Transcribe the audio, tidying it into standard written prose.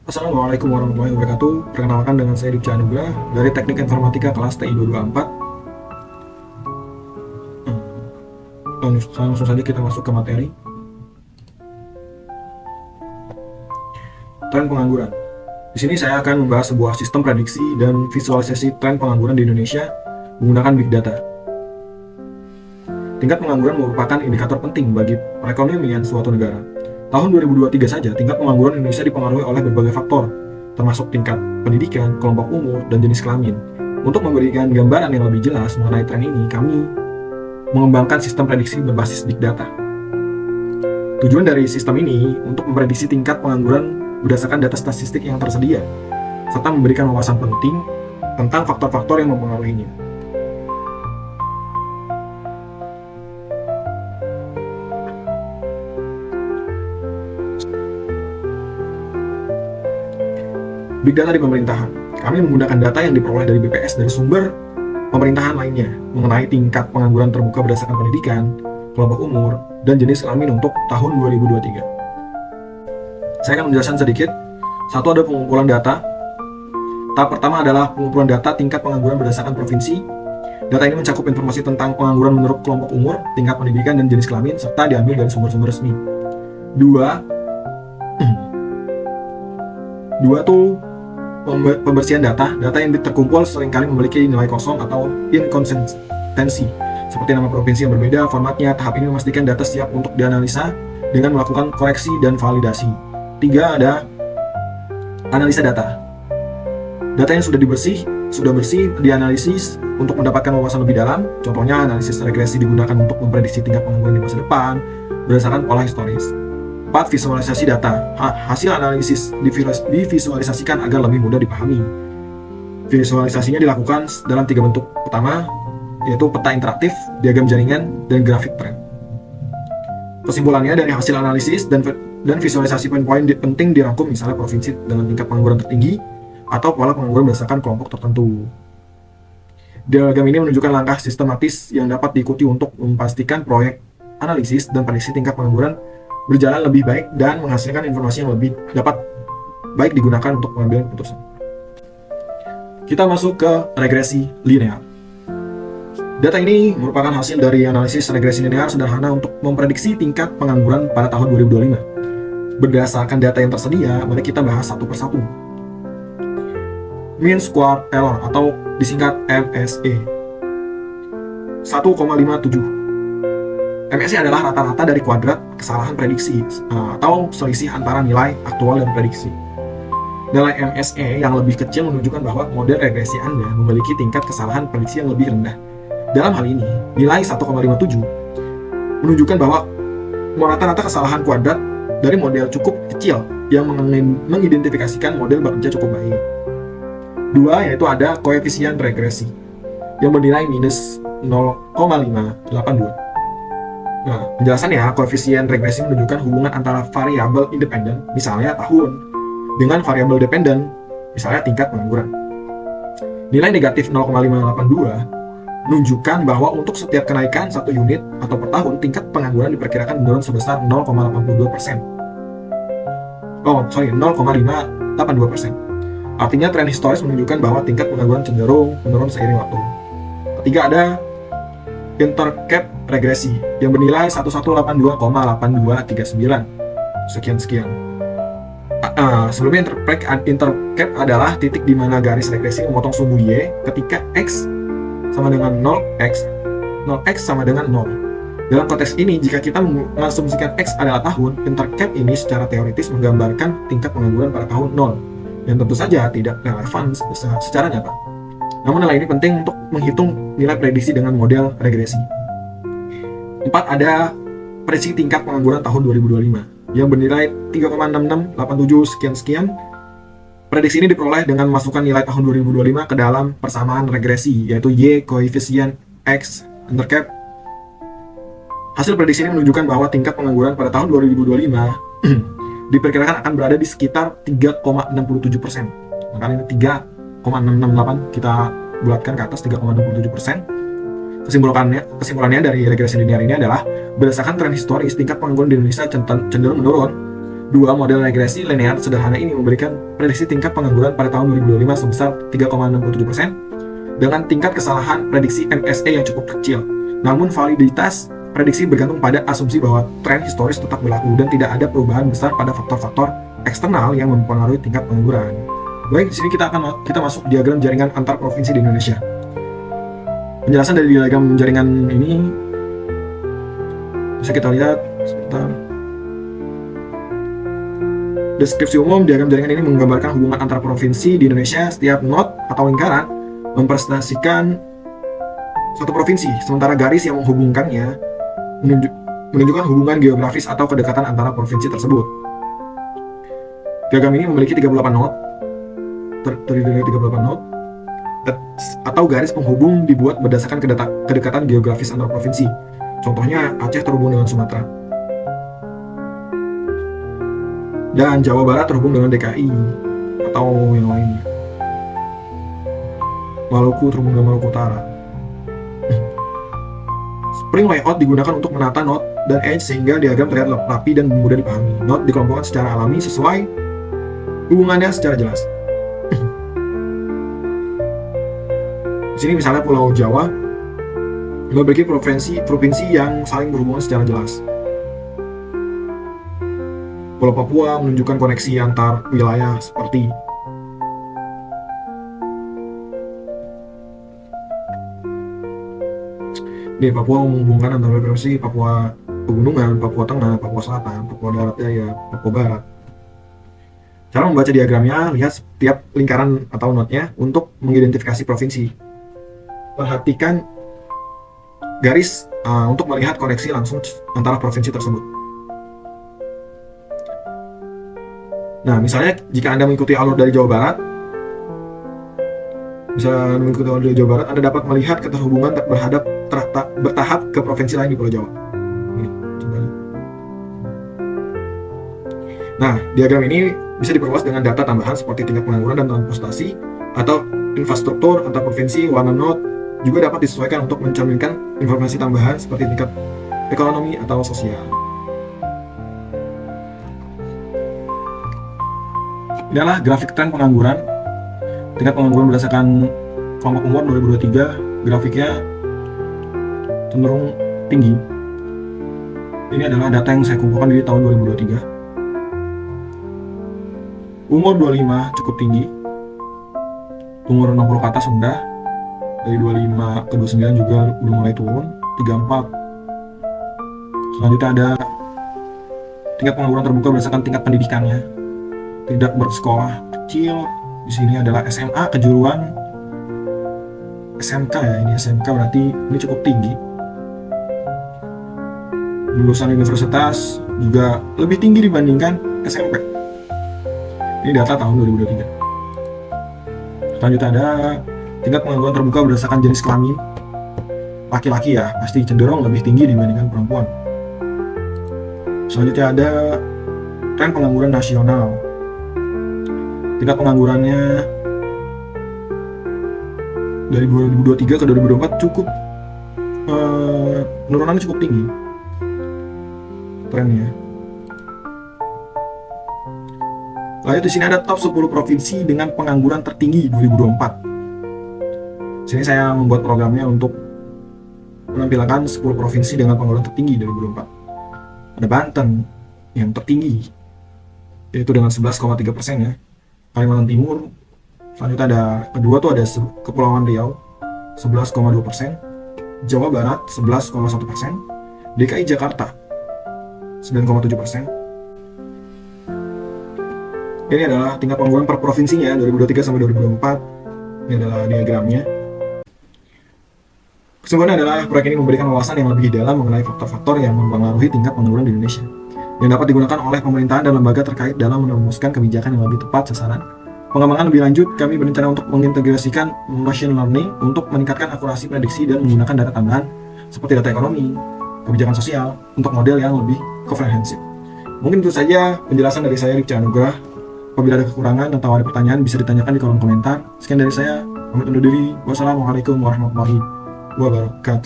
Assalamualaikum warahmatullahi wabarakatuh. Perkenalkan dengan saya Dipca Anugrah dari Teknik Informatika kelas TI 224. Langsung saja kita masuk ke materi. Tren pengangguran. Di sini saya akan membahas sebuah sistem prediksi dan visualisasi tren pengangguran di Indonesia menggunakan Big Data. Tingkat pengangguran merupakan indikator penting bagi perekonomian suatu negara. Tahun 2023 saja, tingkat pengangguran Indonesia dipengaruhi oleh berbagai faktor, termasuk tingkat pendidikan, kelompok umur, dan jenis kelamin. Untuk memberikan gambaran yang lebih jelas mengenai tren ini, kami mengembangkan sistem prediksi berbasis Big Data. Tujuan dari sistem ini untuk memprediksi tingkat pengangguran berdasarkan data statistik yang tersedia, serta memberikan wawasan penting tentang faktor-faktor yang mempengaruhinya. Big Data di pemerintahan. Kami menggunakan data yang diperoleh dari BPS dari sumber pemerintahan lainnya mengenai tingkat pengangguran terbuka berdasarkan pendidikan, kelompok umur, dan jenis kelamin untuk tahun 2023. Saya akan menjelaskan sedikit. Satu, ada pengumpulan data. Tahap pertama adalah pengumpulan data tingkat pengangguran berdasarkan provinsi. Data ini mencakup informasi tentang pengangguran menurut kelompok umur, tingkat pendidikan, dan jenis kelamin, serta diambil dari sumber-sumber resmi. Dua tuh pembersihan data. Data yang terkumpul seringkali memiliki nilai kosong atau inkonsistensi, seperti nama provinsi yang berbeda, formatnya. Tahap ini memastikan data siap untuk dianalisa dengan melakukan koreksi dan validasi. 3, ada analisa data. Data yang sudah bersih dianalisis untuk mendapatkan wawasan lebih dalam. Contohnya, analisis regresi digunakan untuk memprediksi tingkat pengangguran di masa depan berdasarkan pola historis. 4, visualisasi data. Hasil analisis divisualisasikan agar lebih mudah dipahami. Visualisasinya dilakukan dalam 3 bentuk. Pertama, yaitu peta interaktif, diagram jaringan, dan grafik tren. Kesimpulannya, dari hasil analisis dan visualisasi poin-poin penting dirangkum, misalnya provinsi dengan tingkat pengangguran tertinggi atau pola pengangguran berdasarkan kelompok tertentu. Diagram ini menunjukkan langkah sistematis yang dapat diikuti untuk memastikan proyek analisis dan prediksi tingkat pengangguran berjalan lebih baik dan menghasilkan informasi yang lebih dapat baik digunakan untuk mengambil keputusan. Kita masuk ke regresi linear. Data ini merupakan hasil dari analisis regresi linear sederhana untuk memprediksi tingkat pengangguran pada tahun 2025. Berdasarkan data yang tersedia, mari kita bahas satu persatu. Mean Squared Error atau disingkat MSE 1,57. MSE adalah rata-rata dari kuadrat kesalahan prediksi atau selisih antara nilai aktual dan prediksi. Nilai MSE yang lebih kecil menunjukkan bahwa model regresi Anda memiliki tingkat kesalahan prediksi yang lebih rendah. Dalam hal ini, nilai 1,57 menunjukkan bahwa rata-rata kesalahan kuadrat dari model cukup kecil yang mengidentifikasikan model bekerja cukup baik. 2, yaitu ada koefisien regresi yang bernilai minus 0,582. Nah, penjelasannya, koefisien regresi menunjukkan hubungan antara variabel independen, misalnya tahun, dengan variabel dependen, misalnya tingkat pengangguran. Nilai negatif 0,582 menunjukkan bahwa untuk setiap kenaikan 1 unit atau per tahun, tingkat pengangguran diperkirakan menurun sebesar 0,82%. 0,582%. Artinya tren historis menunjukkan bahwa tingkat pengangguran cenderung menurun seiring waktu. Ketiga, ada intercap regresi yang bernilai 1182,8239 sekian. Sebelumnya, intercap adalah titik di mana garis regresi memotong sumbu Y ketika X sama dengan 0x sama dengan 0. Dalam konteks ini, jika kita mengasumsikan X adalah tahun, intercap ini secara teoritis menggambarkan tingkat pengangguran pada tahun 0, yang tentu saja tidak relevan secara nyata. Namun nilai ini penting untuk menghitung nilai prediksi dengan model regresi. 4, ada prediksi tingkat pengangguran tahun 2025 yang bernilai 3,6687 sekian. Prediksi ini diperoleh dengan memasukkan nilai tahun 2025 ke dalam persamaan regresi, yaitu Y koefisien X intercap. Hasil prediksi ini menunjukkan bahwa tingkat pengangguran pada tahun 2025 diperkirakan akan berada di sekitar 3,67%. Makanya ini 3,668 kita bulatkan ke atas 3,67%. Kesimpulannya dari regresi linear ini adalah berdasarkan tren historis, tingkat pengangguran di Indonesia cenderung menurun Dua model regresi linear sederhana ini memberikan prediksi tingkat pengangguran pada tahun 2025 sebesar 3,67% dengan tingkat kesalahan prediksi MSE yang cukup kecil. Namun validitas prediksi bergantung pada asumsi bahwa tren historis tetap berlaku dan tidak ada perubahan besar pada faktor-faktor eksternal yang mempengaruhi tingkat pengangguran. Baik, di sini kita masuk diagram jaringan antar provinsi di Indonesia. Penjelasan dari diagram jaringan ini bisa kita lihat sebentar. Deskripsi umum diagram jaringan ini menggambarkan hubungan antar provinsi di Indonesia. Setiap node atau lingkaran mempresentasikan suatu provinsi, sementara garis yang menghubungkannya menunjukkan hubungan geografis atau kedekatan antara provinsi tersebut. Diagram ini memiliki 38 node, terdiri dari 38 node, atau garis penghubung dibuat berdasarkan kedekatan geografis antar provinsi. Contohnya Aceh terhubung dengan Sumatera, dan Jawa Barat terhubung dengan DKI atau yang lainnya. Maluku terhubung dengan Maluku Utara. Spring layout digunakan untuk menata node dan edge sehingga diagram terlihat rapi dan mudah dipahami. Node dikelompokkan secara alami sesuai hubungannya secara jelas. Di sini misalnya Pulau Jawa memiliki provinsi yang saling berhubungan secara jelas. Pulau Papua menunjukkan koneksi antar wilayah seperti di Papua menghubungkan antara provinsi Papua Pegunungan, Papua Tengah, Papua Selatan, Papua Darat Daya, Papua Barat. Cara membaca diagramnya, lihat setiap lingkaran atau node-nya untuk mengidentifikasi provinsi. Perhatikan garis untuk melihat koneksi langsung antara provinsi tersebut. Nah, misalnya jika Anda mengikuti alur dari Jawa Barat, Anda dapat melihat keterhubungan bertahap ke provinsi lain di Pulau Jawa. Ini, coba. Nah, diagram ini bisa diperluas dengan data tambahan seperti tingkat pengangguran dan transportasi atau infrastruktur antar provinsi. Warna node juga dapat disesuaikan untuk mencerminkan informasi tambahan seperti tingkat ekonomi atau sosial. Ini adalah grafik tren pengangguran. Tingkat pengangguran berdasarkan kelompok umur 2023, grafiknya cenderung tinggi. Ini adalah data yang saya kumpulkan di tahun 2023. Umur 25 cukup tinggi. Umur 60 ke atas rendah. Dari 25 ke 29 juga udah mulai turun. 34. Selanjutnya ada tingkat pengangguran terbuka berdasarkan tingkat pendidikannya. Tidak bersekolah kecil, di sini adalah SMA, kejuruan, SMK ya, ini SMK berarti ini cukup tinggi. Lulusan universitas juga lebih tinggi dibandingkan SMP. Ini data tahun 2023. Selanjutnya ada tingkat pengangguran terbuka berdasarkan jenis kelamin. Laki-laki ya, pasti cenderung lebih tinggi dibandingkan perempuan. Selanjutnya ada tren pengangguran nasional. Tingkat penganggurannya dari 2023 ke 2024 cukup penurunannya cukup tinggi trennya. Lalu di sini ada top 10 provinsi dengan pengangguran tertinggi 2024. Sini saya membuat programnya untuk menampilkan 10 provinsi dengan pengangguran tertinggi 2024. Ada Banten yang tertinggi, yaitu dengan 11,3% ya. Kalimantan Timur, selanjutnya ada kedua tuh ada Kepulauan Riau 11,2%, Jawa Barat 11,1%, DKI Jakarta 9,7%. Ini adalah tingkat pengangguran per provinsinya 2023 sampai 2024. Ini adalah diagramnya. Kesimpulannya adalah proyek ini memberikan wawasan yang lebih dalam mengenai faktor-faktor yang mempengaruhi tingkat pengangguran di Indonesia, yang dapat digunakan oleh pemerintahan dan lembaga terkait dalam merumuskan kebijakan yang lebih tepat sasaran. Pengembangan lebih lanjut, kami berencana untuk mengintegrasikan machine learning untuk meningkatkan akurasi prediksi dan menggunakan data tambahan seperti data ekonomi, kebijakan sosial untuk model yang lebih komprehensif. Mungkin itu saja penjelasan dari saya, Rifci Anugrah. Apabila ada kekurangan atau ada pertanyaan bisa ditanyakan di kolom komentar. Sekian dari saya, pamit undur diri. Wassalamualaikum warahmatullahi wabarakatuh.